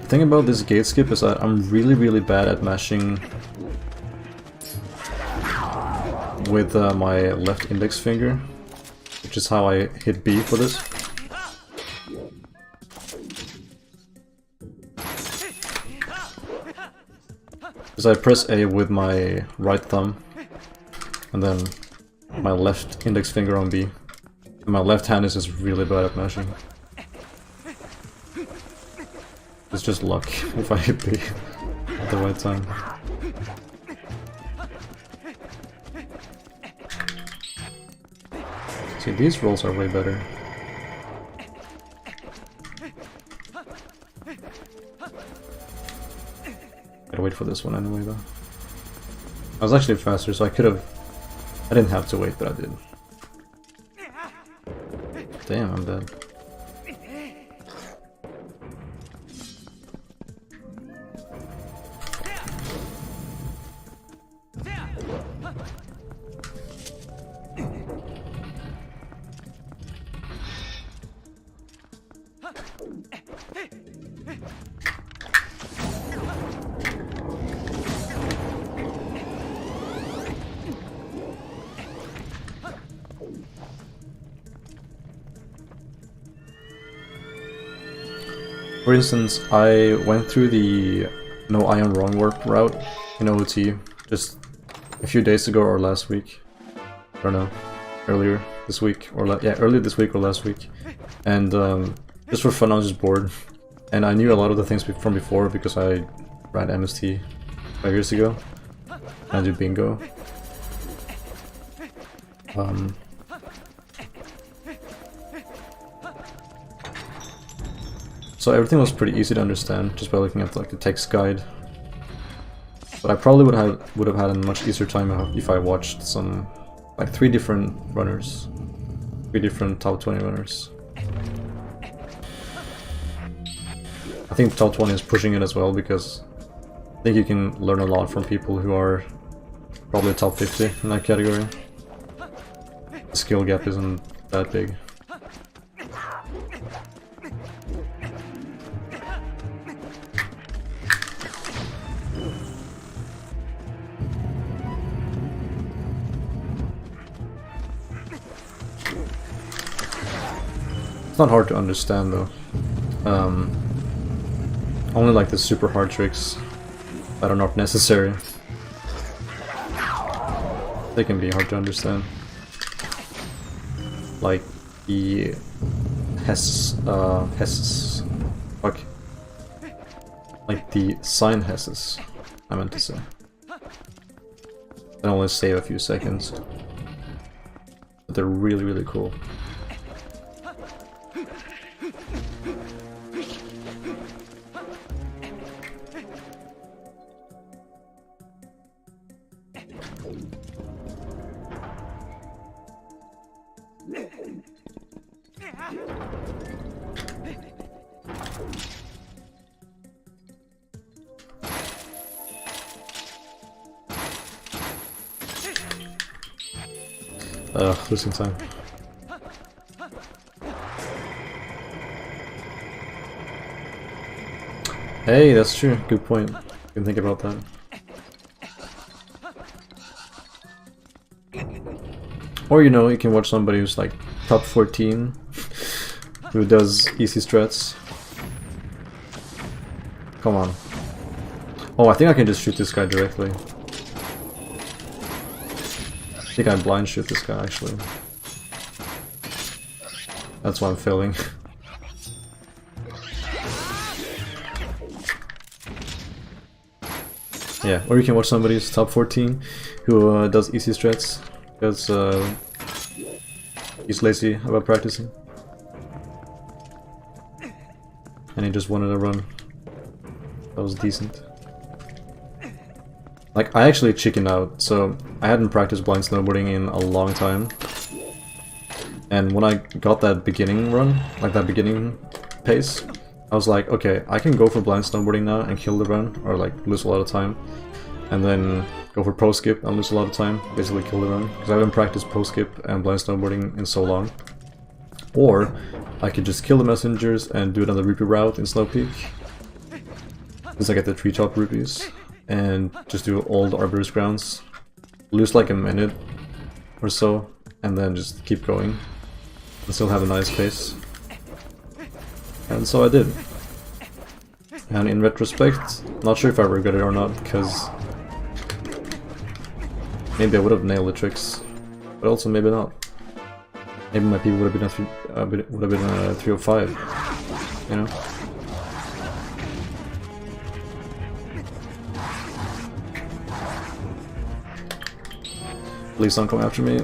The thing about this gate skip is that I'm really bad at mashing with my left index finger, which is how I hit B for this. Because I press A with my right thumb, and then my left index finger on B. And my left hand is just really bad at mashing. It's just luck if I hit B at the right time. See, these rolls are way better. Gotta wait for this one anyway, though. I was actually faster, so I could have... I didn't have to wait, but I did. Damn, I'm dead. For instance, I went through the No Iron Wrong Warp route in OOT just a few days ago or last week. I don't know, earlier this week or earlier this week or last week. And just for fun, I was just bored. And I knew a lot of the things from before because I ran MST 5 years ago. I did bingo. So everything was pretty easy to understand just by looking at like the text guide. But I probably would have had a much easier time if I watched some like 3 different runners, 3 different top 20 runners. I think top 20 is pushing it as well because I think you can learn a lot from people who are probably top 50 in that category. The skill gap isn't that big. It's not hard to understand though. Only like the super hard tricks that are not necessary. They can be hard to understand. Like the fuck. Like the sign hesses, I meant to say. They only save a few seconds. But they're really, really cool. Losing time. Hey, that's true. Good point. Didn't think about that. Or you know, you can watch somebody who's like top 14 who does easy strats. Come on. Oh, I think I can just shoot this guy directly. I think I blind shoot this guy actually. That's why I'm failing. Yeah, or you can watch somebody who's top 14 who does easy strats because he's lazy about practicing. And he just wanted a run that was decent. Like, I actually chickened out, so I hadn't practiced blind snowboarding in a long time. And when I got that beginning run, like that beginning pace, I was like, okay, I can go for blind snowboarding now and kill the run, or like lose a lot of time. And then go for pro skip and lose a lot of time, basically kill the run. Because I haven't practiced pro skip and blind snowboarding in so long. Or I could just kill the messengers and do another rupee route in Snow Peak. Since I get the treetop rupees. And just do all the Arborist grounds, lose like a minute or so, and then just keep going, and still have a nice pace. And so I did. And in retrospect, not sure if I regret it or not, because maybe I would have nailed the tricks, but also maybe not. Maybe my PB would have been a 305, you know? Please don't come after me.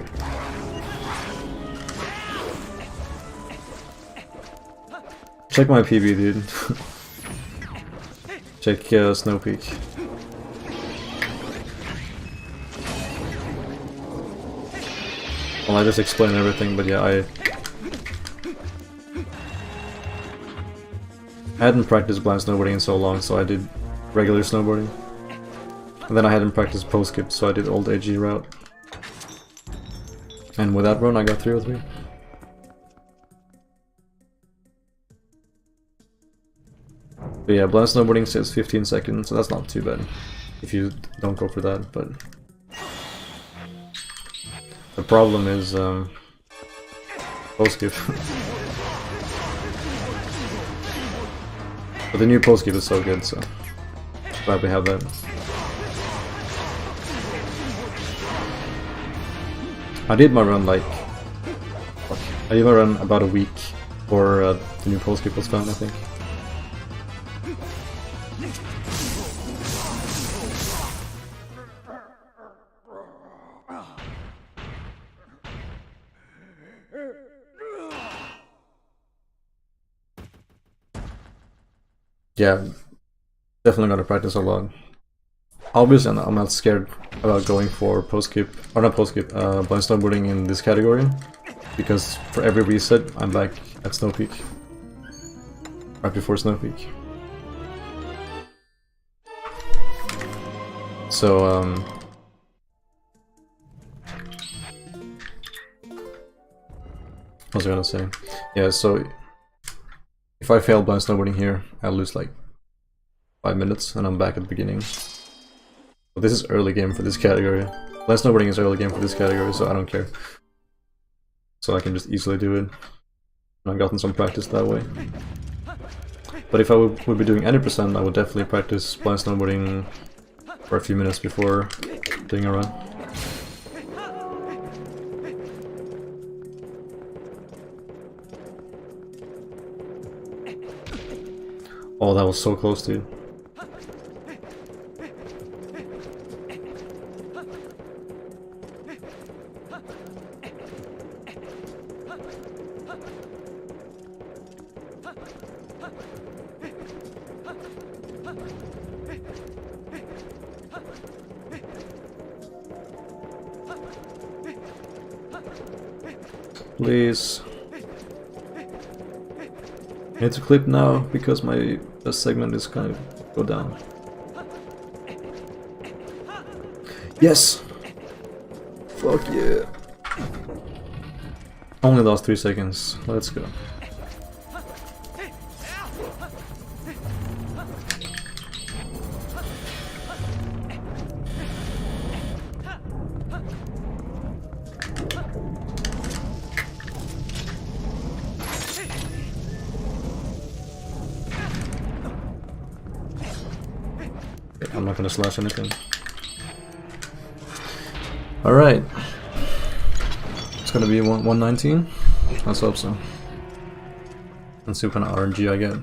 Check my PB, dude. Check Snow Peak. Well, I just explained everything, but yeah, I hadn't practiced blind snowboarding in so long, so I did regular snowboarding. And then I hadn't practiced post-skip, so I did old AG route. And with that run, I got 303. But yeah, blind snowboarding says 15 seconds, so that's not too bad if you don't go for that, but the problem is post-skip. But the new post-skip is so good, so glad we have that. I did my run I did my run about a week before the new post-skip was found, I think. Yeah, definitely gotta practice a lot. Obviously, I'm not scared about going for post-skip, or not post-skip, blind snowboarding in this category, because for every reset, I'm back at Snow Peak. Right before Snow Peak. So, what was I gonna say? Yeah, so if I fail blind snowboarding here, I'll lose like 5 minutes and I'm back at the beginning. But this is early game for this category. Blind snowboarding is early game for this category, so I don't care. So I can just easily do it. And I've gotten some practice that way. But if I would be doing any percent, I would definitely practice blind snowboarding for a few minutes before doing a run. Oh, that was so close, dude. Please. I need to clip now because my segment is kind of go down. Yes! Fuck yeah! Only lost 3 seconds. Let's go. I'm not gonna slash anything. Alright. It's gonna be 119. Let's hope so. Let's see what kind of RNG I get.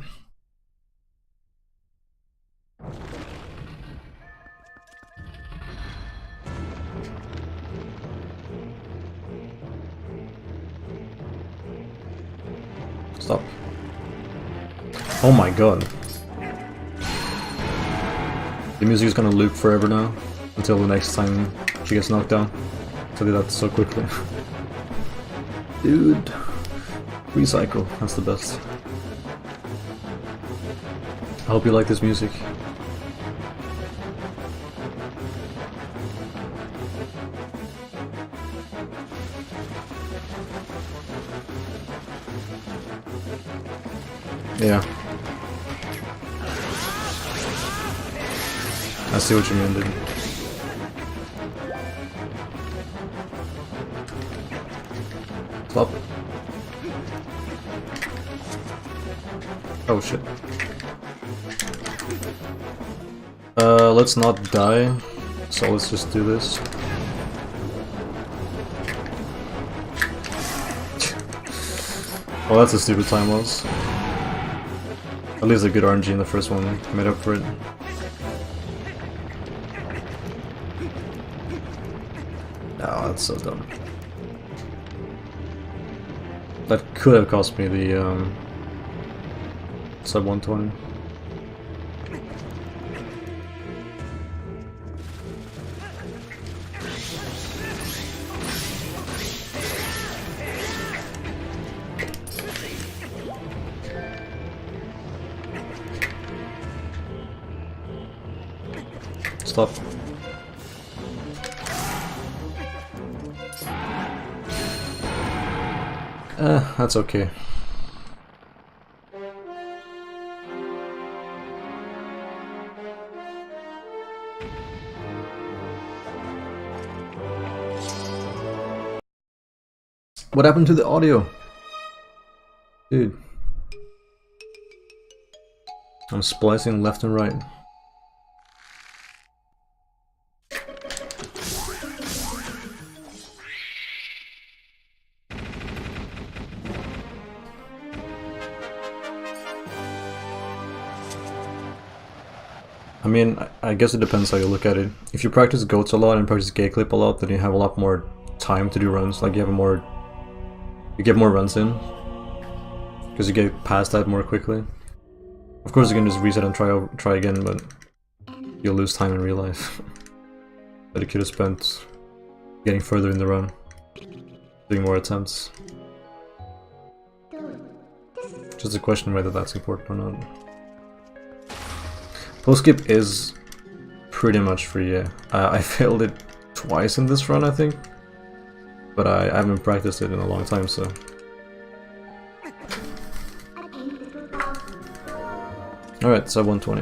Stop. Oh my god. The music is gonna loop forever now, until the next time she gets knocked down. So I did that so quickly. Dude. Recycle, that's the best. I hope you like this music. Yeah. I see what you mean, dude. Stop. Oh shit. Let's not die, so let's just do this. Well, that's a stupid time loss. At least a good RNG in the first one made up for it. Oh, that's so dumb. That could have cost me the sub 120. Stop. That's okay. What happened to the audio? Dude. I'm splicing left and right. I mean, I guess it depends how you look at it. If you practice goats a lot and practice gay clip a lot, then you have a lot more time to do runs. Like you get more runs in because you get past that more quickly. Of course, you can just reset and try again, but you'll lose time in real life that you could have spent getting further in the run, doing more attempts. Just a question whether that's important or not. Post skip is pretty much free, yeah. I failed it twice in this run, I think, but I haven't practiced it in a long time, so. Alright, sub 120.